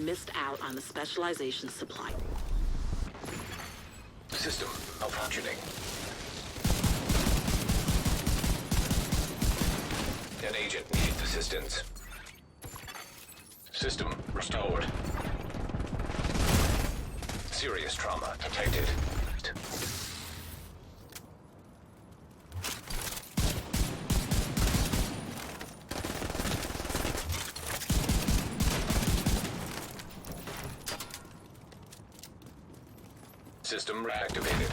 missed out on the Specialization supply. System malfunctioning. An agent needs assistance. System restored. Serious trauma detected. System reactivated.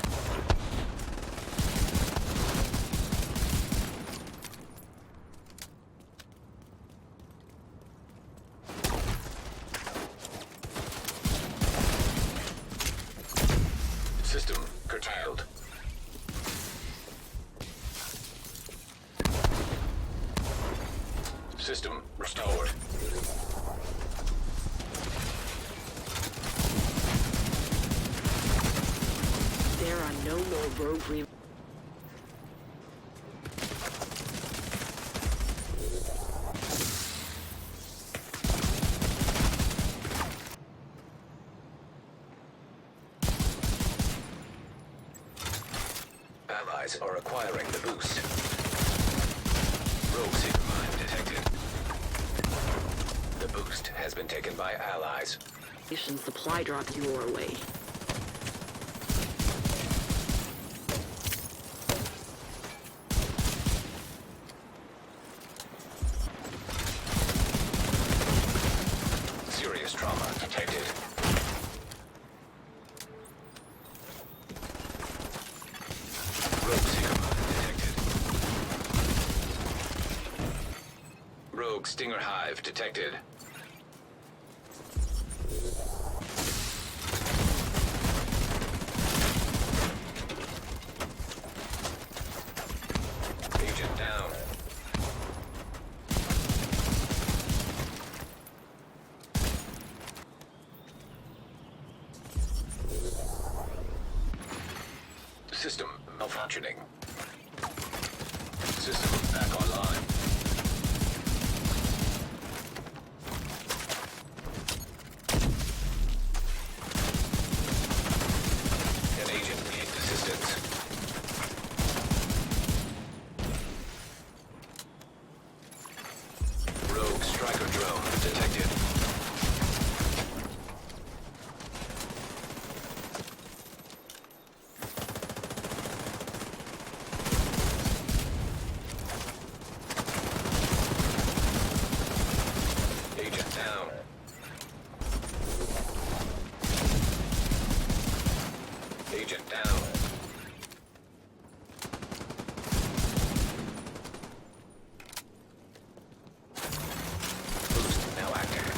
System curtailed. System restored. There are no more rogue Allies are acquiring the boost. Rogue seeker mine detected. The boost has been taken by allies. supply drop your way. Serious trauma detected. Rogue seeker mine detected. Rogue stinger hive detected. Agent down. System malfunctioning. System back online. An agent needs assistance. Rogue striker drone detected. Agent down. Agent down. Boost now active.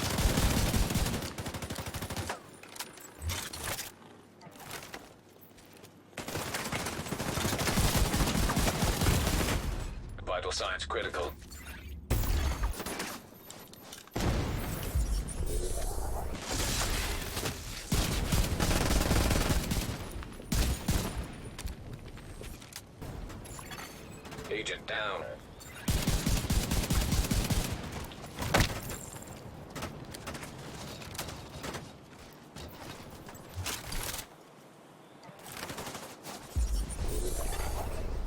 Vital signs critical. Agent down.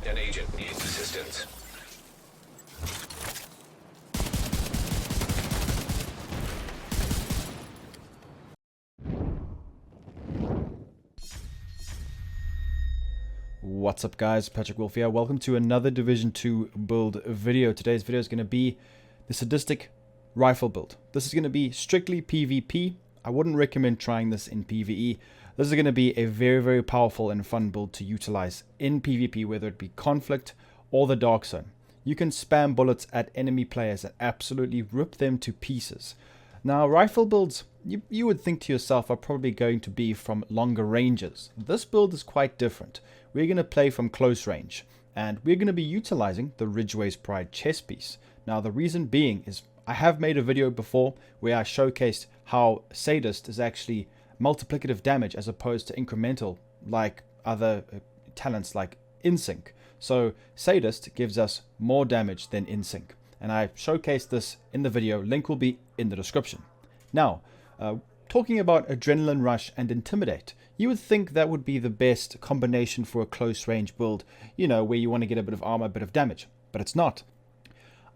An agent needs assistance. What's up guys, Patrick Wolf here. Welcome to another Division 2 build video. Today's video is going to be the sadistic rifle build. This is going to be strictly PvP. I wouldn't recommend trying this in PvE. This is going to be a very powerful and fun build to utilize in PvP, whether it be Conflict or the Dark Zone. You can spam bullets at enemy players and absolutely rip them to pieces. Now, rifle builds, you would think to yourself, are probably going to be from longer ranges. This build is quite different. We're going to play from close range, and we're going to be utilizing the Ridgeway's Pride chest piece. Now, the reason being is I have made a video before where I showcased how Sadist is actually multiplicative damage as opposed to incremental like other talents like InSync. So Sadist gives us more damage than InSync, and I showcased this in the video. Link will be in the description. Now, talking about Adrenaline Rush and Intimidate, you would think that would be the best combination for a close range build, you know, where you want to get a bit of armor, a bit of damage, but it's not.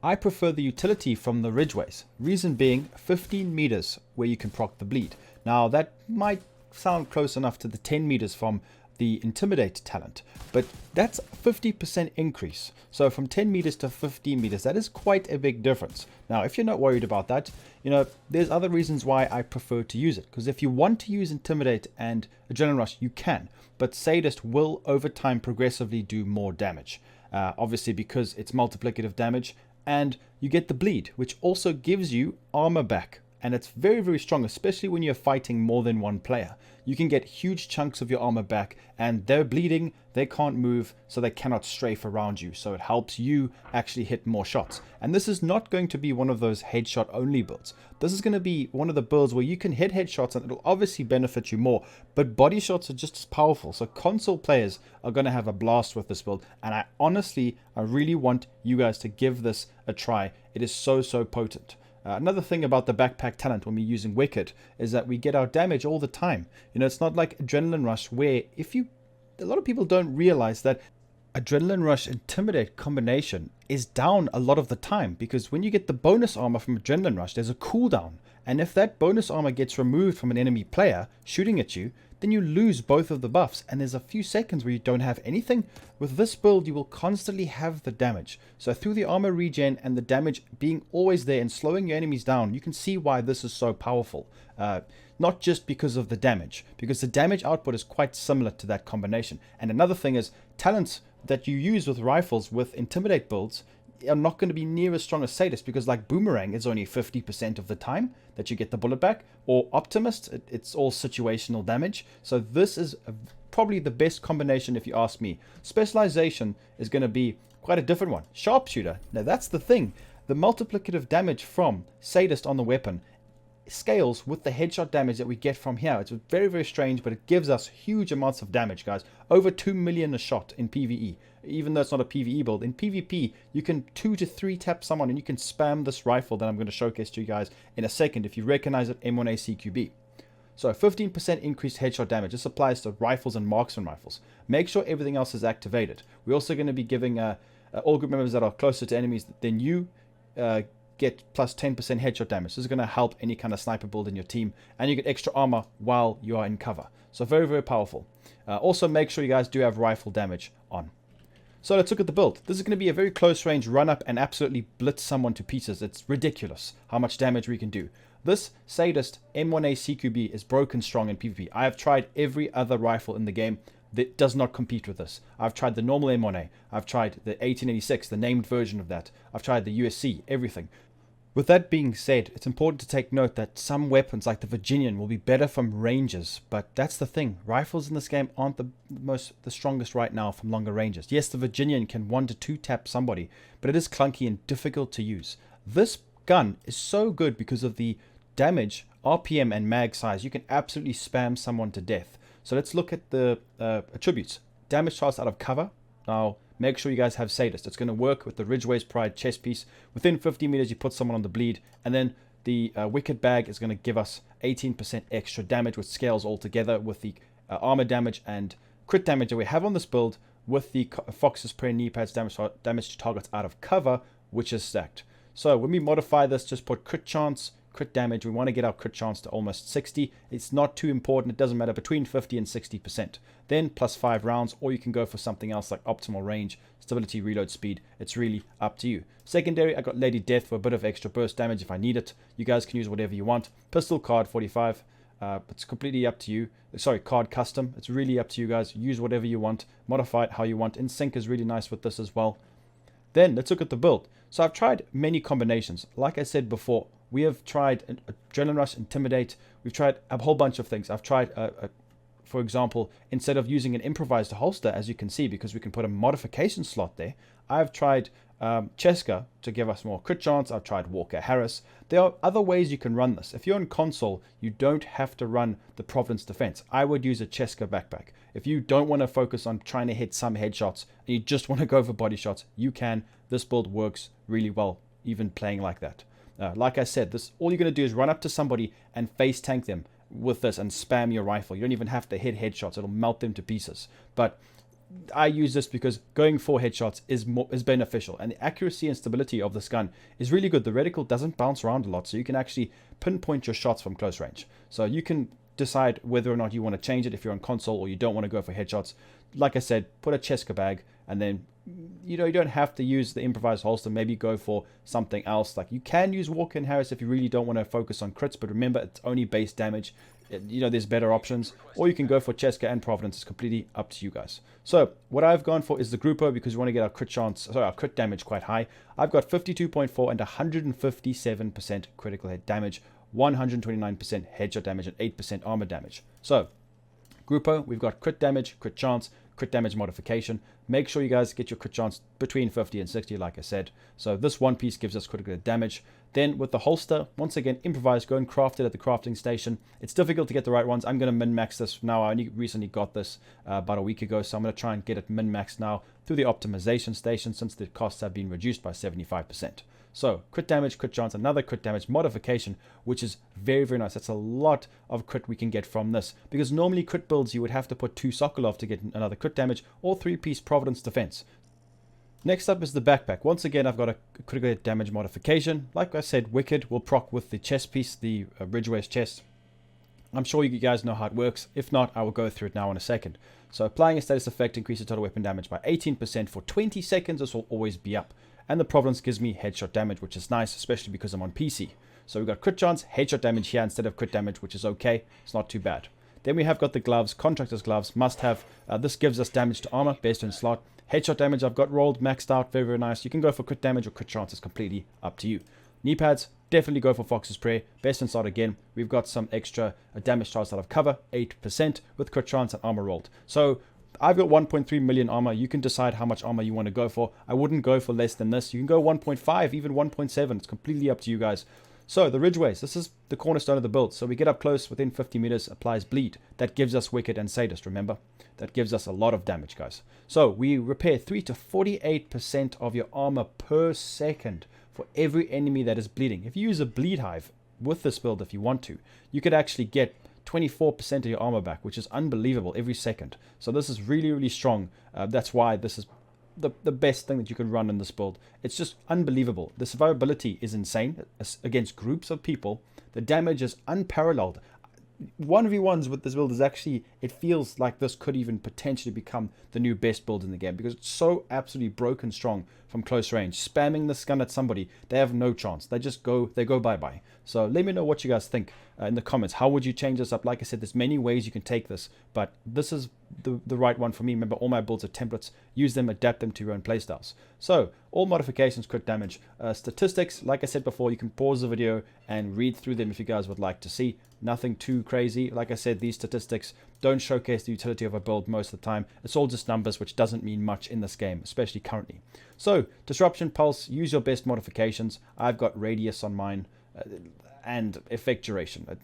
I prefer the utility from the Ridgeways, reason being 15 meters where you can proc the bleed. Now that might sound close enough to the 10 meters from the Intimidate talent, but that's a 50% increase. So from 10 meters to 15 meters, that is quite a big difference. Now, if you're not worried about that, you know, there's other reasons why I prefer to use it. Because if you want to use Intimidate and Adrenaline Rush, you can, but Sadist will over time progressively do more damage. Obviously because it's multiplicative damage, and you get the bleed, which also gives you armor back. And it's very, very strong, especially when you're fighting more than one player. You can get huge chunks of your armor back, and they're bleeding, they can't move, so they cannot strafe around you. So it helps you actually hit more shots. And this is not going to be one of those headshot only builds. This is going to be one of the builds where you can hit headshots and it'll obviously benefit you more, but body shots are just as powerful. So console players are going to have a blast with this build, and I really want you guys to give this a try. It is so, so potent. Another thing about the backpack talent when we're using Wicked is that we get our damage all the time. You know, it's not like Adrenaline Rush where a lot of people don't realize that Adrenaline Rush Intimidate combination is down a lot of the time, because when you get the bonus armor from Adrenaline Rush, there's a cooldown. And if that bonus armor gets removed from an enemy player shooting at you, then you lose both of the buffs, and there's a few seconds where you don't have anything. With this build, you will constantly have the damage. So through the armor regen and the damage being always there and slowing your enemies down, you can see why this is so powerful. Not just because of the damage, because the damage output is quite similar to that combination. And another thing is, talents that you use with rifles with Intimidate builds are not going to be near as strong as Sadist, because like Boomerang is only 50% of the time that you get the bullet back, or Optimist, it's all situational damage. So this is probably the best combination if you ask me. Specialization is going to be quite a different one. Sharpshooter, now that's the thing. The multiplicative damage from Sadist on the weapon scales with the headshot damage that we get from here. It's very, very strange, but it gives us huge amounts of damage, guys. Over 2 million a shot in PvE. Even though it's not a PvE build, in PvP you can 2 to 3 tap someone and you can spam this rifle that I'm going to showcase to you guys in a second if you recognize it, M1A CQB. So 15% increased headshot damage. This applies to rifles and marksman rifles. Make sure everything else is activated. We're also going to be giving all group members that are closer to enemies than you get plus 10% headshot damage. This is going to help any kind of sniper build in your team, and you get extra armor while you are in cover. So very, very powerful. Also make sure you guys do have rifle damage on. So let's look at the build. This is going to be a very close range run up and absolutely blitz someone to pieces. It's ridiculous how much damage we can do. This Sadist M1A CQB is broken strong in PvP. I have tried every other rifle in the game that does not compete with this. I've tried the normal M1A. I've tried the 1886, the named version of that. I've tried the USC, everything. With that being said, it's important to take note that some weapons like the Virginian will be better from ranges, but that's the thing. Rifles in this game aren't the strongest right now from longer ranges. Yes, the Virginian can 1 to 2 tap somebody, but it is clunky and difficult to use. This gun is so good because of the damage, RPM, and mag size. You can absolutely spam someone to death. So let's look at the attributes. Damage chance out of cover. Now, make sure you guys have Sadist. It's going to work with the Ridgeway's Pride chest piece. Within 50 meters, you put someone on the bleed. And then the Wicked Bag is going to give us 18% extra damage, which scales all together with the armor damage and crit damage that we have on this build with the Fox's Prayer knee pads damage to targets out of cover, which is stacked. So when we modify this, just put crit chance, crit damage. We want to get our crit chance to almost 60. It's not too important. It doesn't matter, between 50 and 60%. Then plus 5 rounds, or you can go for something else like optimal range, stability, reload speed. It's really up to you. Secondary, I got Lady Death for a bit of extra burst damage if I need it. You guys can use whatever you want. Pistol card 45. It's completely up to you. Sorry, card custom. It's really up to you guys. Use whatever you want. Modify it how you want. In sync is really nice with this as well. Then let's look at the build. So I've tried many combinations. Like I said before, we have tried Adrenaline Rush, Intimidate. We've tried a whole bunch of things. I've tried, for example, instead of using an improvised holster, as you can see, because we can put a modification slot there, I've tried Cheska to give us more crit chance. I've tried Walker Harris. There are other ways you can run this. If you're on console, you don't have to run the Providence Defense. I would use a Cheska backpack. If you don't want to focus on trying to hit some headshots and you just want to go for body shots, you can. This build works really well, even playing like that. Like I said, all you're going to do is run up to somebody and face tank them with this and spam your rifle. You don't even have to hit headshots. It'll melt them to pieces. But I use this because going for headshots is beneficial, and the accuracy and stability of this gun is really good. The reticle doesn't bounce around a lot, so you can actually pinpoint your shots from close range. So you can decide whether or not you want to change it if you're on console or you don't want to go for headshots. Like I said, put a Cheska bag, and then you don't have to use the improvised holster. Maybe go for something else. Like, you can use Walker and Harris if you really don't want to focus on crits, but remember, it's only base damage. There's better options, or you can go for Cheska and Providence. It's completely up to you guys. So what I've gone for is the Groupo, because we want to get our crit damage quite high. I've got 52.4 and 157% critical hit damage, 129% headshot damage, and 8% armor damage. So Groupo, we've got crit damage, crit chance, crit damage modification. Make sure you guys get your crit chance between 50 and 60, like I said. So this one piece gives us critical damage. Then with the holster, once again, improvise, go and craft it at the crafting station. It's difficult to get the right ones. I'm going to min-max this now. I only recently got this about a week ago, so I'm going to try and get it min-maxed now through the optimization station, since the costs have been reduced by 75%. So crit damage, crit chance, another crit damage modification, which is very, very nice. That's a lot of crit we can get from this, because normally crit builds you would have to put 2 Sokolov to get another crit damage, or 3-piece Providence defense. Next up is the backpack. Once again, I've got a critical hit damage modification. Like I said, Wicked will proc with the chest piece, the Ridgeway's chest. I'm sure you guys know how it works. If not, I will go through it now in a second. So applying a status effect increases total weapon damage by 18% for 20 seconds. This will always be up. And the Providence gives me headshot damage, which is nice, especially because I'm on PC. So we've got crit chance, headshot damage here instead of crit damage, which is okay. It's not too bad. Then we have got the gloves, contractor's gloves, must have. This gives us damage to armor based on slot. Headshot damage I've got rolled, maxed out, very, very nice. You can go for crit damage or crit chance, it's completely up to you. Knee pads, definitely go for Fox's Prayer. Best in slot again. We've got some extra damage charge out of cover, 8% with crit chance and armor rolled. So I've got 1.3 million armor. You can decide how much armor you want to go for. I wouldn't go for less than this. You can go 1.5, even 1.7. It's completely up to you guys. So the Ridgeways, this is the cornerstone of the build. So we get up close within 50 meters, applies bleed. That gives us Wicked and Sadist, remember? That gives us a lot of damage, guys. So we repair 3 to 48% of your armor per second for every enemy that is bleeding. If you use a bleed hive with this build, if you want to, you could actually get 24% of your armor back, which is unbelievable every second. So this is really, really strong. That's why this is the best thing that you can run in this build. It's just unbelievable. The survivability is insane against groups of people. The damage is unparalleled. 1v1s with this build is actually, it feels like this could even potentially become the new best build in the game, because it's so absolutely broken strong from close range. Spamming this gun at somebody, they have no chance. They go bye-bye. So let me know what you guys think in the comments. How would you change this up? Like I said, there's many ways you can take this, but this is the right one for me. Remember, all my builds are templates. Use them, adapt them to your own playstyles. So all modifications, crit damage, statistics. Like I said before, you can pause the video and read through them if you guys would like to see. Nothing too crazy. Like I said, these statistics don't showcase the utility of a build most of the time. It's all just numbers, which doesn't mean much in this game, especially currently. So disruption, pulse, use your best modifications. I've got radius on mine and effect duration.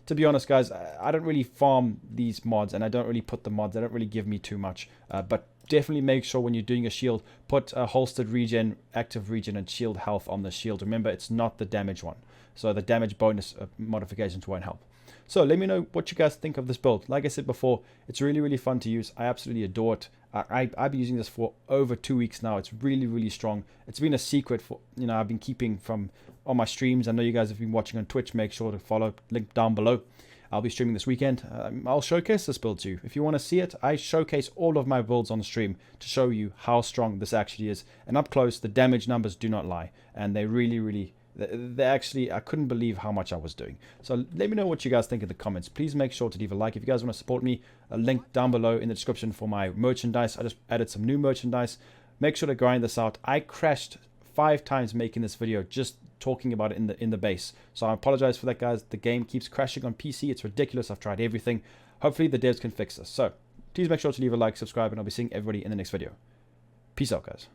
To be honest, guys, I don't really farm these mods, and I don't really put the mods. They don't really give me too much, but definitely make sure when you're doing a shield, put a holstered regen, active regen, and shield health on the shield. Remember, it's not the damage one. So the damage bonus modifications won't help. So let me know what you guys think of this build. Like I said before, it's really, really fun to use. I absolutely adore it. I've been using this for over 2 weeks now. It's really, really strong. It's been a secret for, I've been keeping from on my streams. I know you guys have been watching on Twitch. Make sure to follow, link down below. I'll be streaming this weekend. I'll showcase this build to you. If you want to see it, I showcase all of my builds on the stream to show you how strong this actually is. And up close, the damage numbers do not lie. And they really, really... They actually, I couldn't believe how much I was doing. So let me know what you guys think in the comments. Please make sure to leave a like. If you guys want to support me, a link down below in the description for my merchandise. I just added some new merchandise. Make sure to grind this out. I crashed 5 times making this video, just talking about it in the base. So I apologize for that, guys. The game keeps crashing on PC. It's ridiculous. I've tried everything. Hopefully the devs can fix this. So please make sure to leave a like, subscribe, and I'll be seeing everybody in the next video. Peace out, guys.